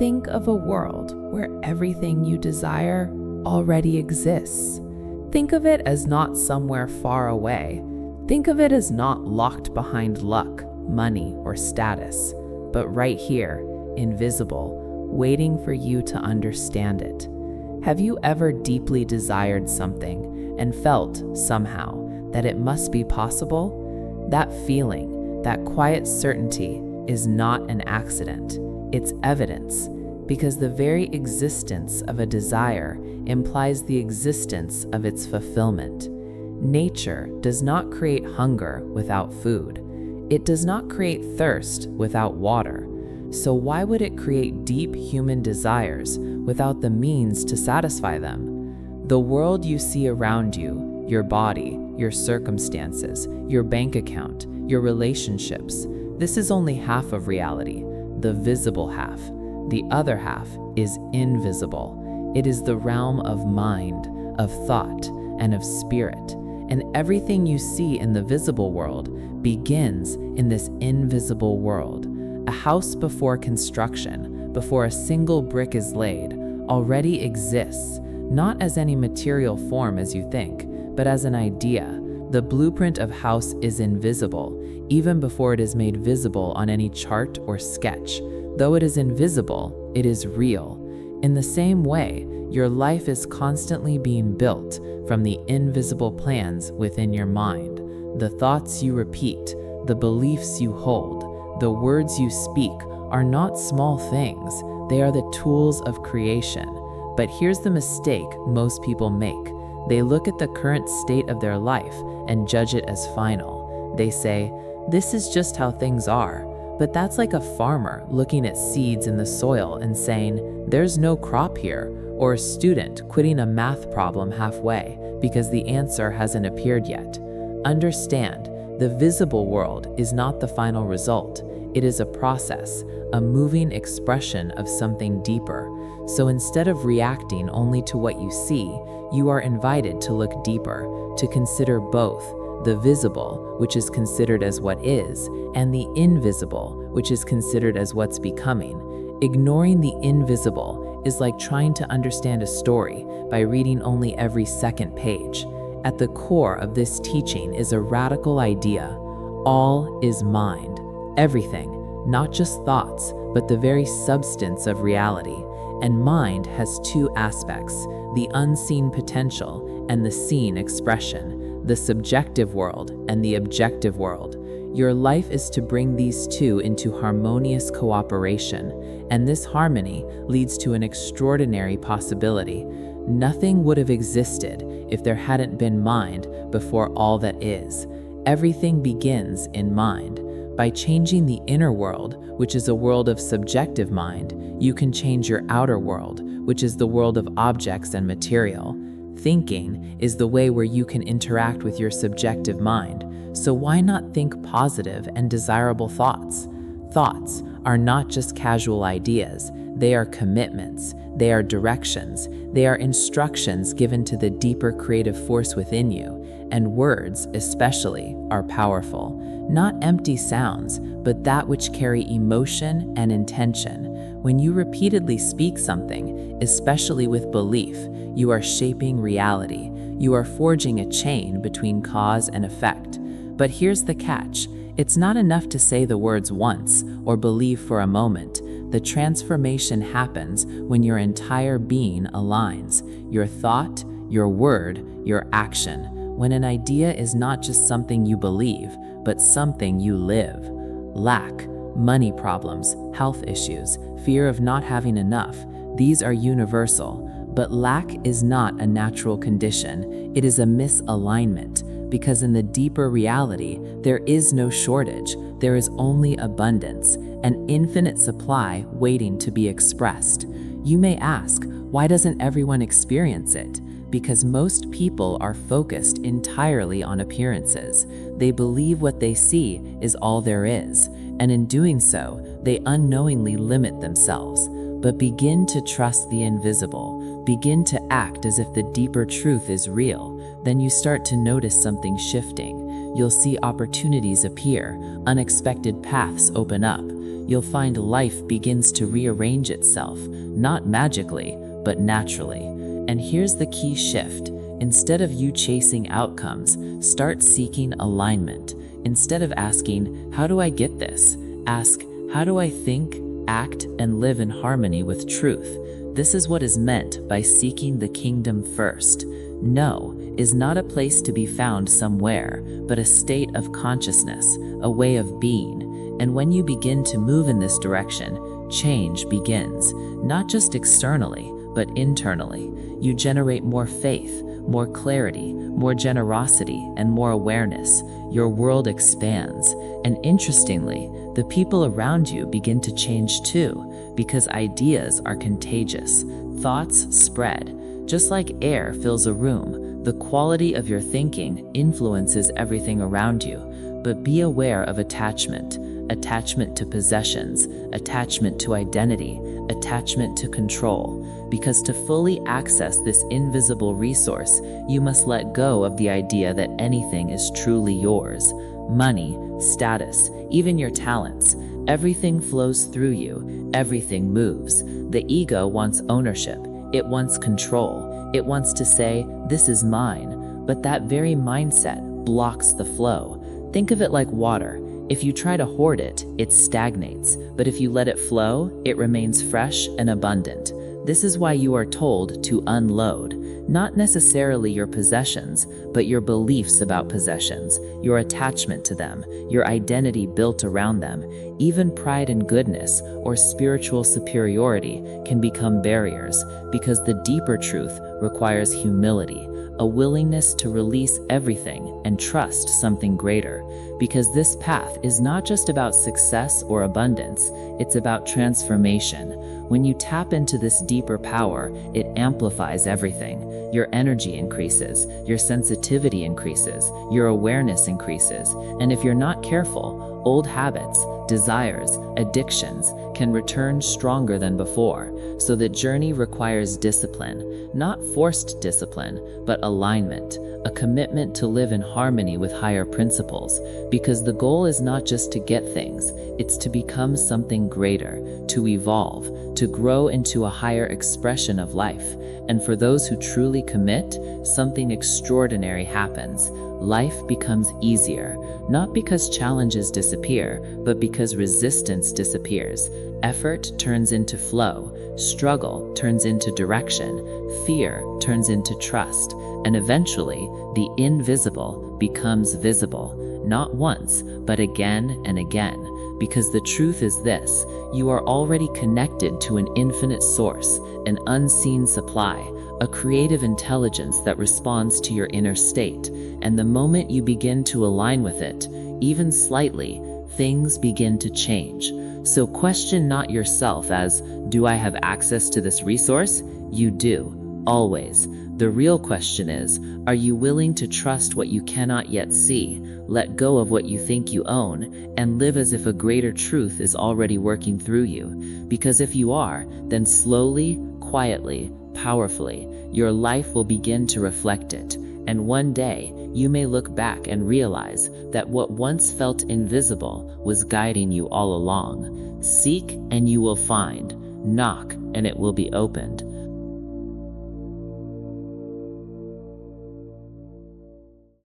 Think of a world where everything you desire already exists. Think of it as not somewhere far away. Think of it as not locked behind luck, money, or status, but right here, invisible, waiting for you to understand it. Have you ever deeply desired something and felt, somehow, that it must be possible? That feeling, that quiet certainty, is not an accident. It's evidence, because the very existence of a desire implies the existence of its fulfillment. Nature does not create hunger without food. It does not create thirst without water. So why would it create deep human desires without the means to satisfy them? The world you see around you, your body, your circumstances, your bank account, your relationships, this is only half of reality, the visible half. The other half is invisible. It is the realm of mind, of thought, and of spirit. And everything you see in the visible world begins in this invisible world. A house before construction, before a single brick is laid, already exists, not as any material form as you think, but as an idea. The blueprint of house is invisible, even before it is made visible on any chart or sketch. Though it is invisible, it is real. In the same way, your life is constantly being built from the invisible plans within your mind. The thoughts you repeat, the beliefs you hold, the words you speak are not small things. They are the tools of creation. But here's the mistake most people make. They look at the current state of their life and judge it as final. They say, "This is just how things are." But that's like a farmer looking at seeds in the soil and saying, "There's no crop here," or a student quitting a math problem halfway because the answer hasn't appeared yet. Understand, the visible world is not the final result. It is a process, a moving expression of something deeper. So instead of reacting only to what you see, you are invited to look deeper, to consider both the visible, which is considered as what is, and the invisible, which is considered as what's becoming. Ignoring the invisible is like trying to understand a story by reading only every second page. At the core of this teaching is a radical idea. All is mind. Everything, not just thoughts, but the very substance of reality. And mind has two aspects, the unseen potential and the seen expression, the subjective world and the objective world. Your life is to bring these two into harmonious cooperation, and this harmony leads to an extraordinary possibility. Nothing would have existed if there hadn't been mind before all that is. Everything begins in mind. By changing the inner world, which is a world of subjective mind, you can change your outer world, which is the world of objects and material. Thinking is the way where you can interact with your subjective mind. So why not think positive and desirable thoughts? Thoughts are not just casual ideas. They are commitments. They are directions. They are instructions given to the deeper creative force within you. And words, especially, are powerful. Not empty sounds, but that which carry emotion and intention. When you repeatedly speak something, especially with belief, you are shaping reality. You are forging a chain between cause and effect. But here's the catch. It's not enough to say the words once or believe for a moment. The transformation happens when your entire being aligns. Your thought, your word, your action. When an idea is not just something you believe, but something you live. Lack, money problems, health issues, fear of not having enough, these are universal. But lack is not a natural condition. It is a misalignment, because in the deeper reality, there is no shortage. There is only abundance, an infinite supply waiting to be expressed. You may ask, why doesn't everyone experience it? Because most people are focused entirely on appearances. They believe what they see is all there is, and in doing so, they unknowingly limit themselves. But begin to trust the invisible. Begin to act as if the deeper truth is real. Then you start to notice something shifting. You'll see opportunities appear, unexpected paths open up. you'll find life begins to rearrange itself, not magically, but naturally. And here's the key shift. Instead of you chasing outcomes, start seeking alignment. Instead of asking, how do I get this? Ask, how do I think, act, and live in harmony with truth? This is what is meant by seeking the kingdom first. No is not a place to be found somewhere, but a state of consciousness, a way of being. And when you begin to move in this direction, change begins, not just externally, but internally. You generate more faith, more clarity, more generosity, and more awareness. Your world expands. And interestingly, the people around you begin to change too, because ideas are contagious. Thoughts spread. Just like air fills a room, the quality of your thinking influences everything around you. But be aware of attachment. Attachment to possessions, attachment to identity, attachment to control. Because to fully access this invisible resource, you must let go of the idea that anything is truly yours. Money, status, even your talents. Everything flows through you. Everything moves. The ego wants ownership. It wants control. It wants to say, this is mine. But that very mindset blocks the flow. Think of it like water. If you try to hoard it, it stagnates. But if you let it flow, it remains fresh and abundant. This is why you are told to unload. Not necessarily your possessions, but your beliefs about possessions, your attachment to them, your identity built around them. Even pride and goodness or spiritual superiority can become barriers, because the deeper truth requires humility, a willingness to release everything and trust something greater. Because this path is not just about success or abundance, it's about transformation. When you tap into this deeper power, it amplifies everything. Your energy increases, your sensitivity increases, your awareness increases, and if you're not careful, old habits, desires, addictions can return stronger than before. So the journey requires discipline, not forced discipline, but alignment, a commitment to live in harmony with higher principles. Because the goal is not just to get things, it's to become something greater, to evolve, to grow into a higher expression of life. And for those who truly commit, something extraordinary happens. Life becomes easier, not because challenges disappear, but because resistance disappears. Effort turns into flow, struggle turns into direction, fear turns into trust, and eventually, the invisible becomes visible, not once, but again and again. Because the truth is this, you are already connected to an infinite source, an unseen supply, a creative intelligence that responds to your inner state. And the moment you begin to align with it, even slightly, things begin to change. So question not yourself as, do I have access to this resource? You do, always. The real question is, are you willing to trust what you cannot yet see, let go of what you think you own, and live as if a greater truth is already working through you? Because if you are, then slowly, quietly, powerfully, your life will begin to reflect it. And one day, you may look back and realize that what once felt invisible was guiding you all along. Seek and you will find. Knock and it will be opened.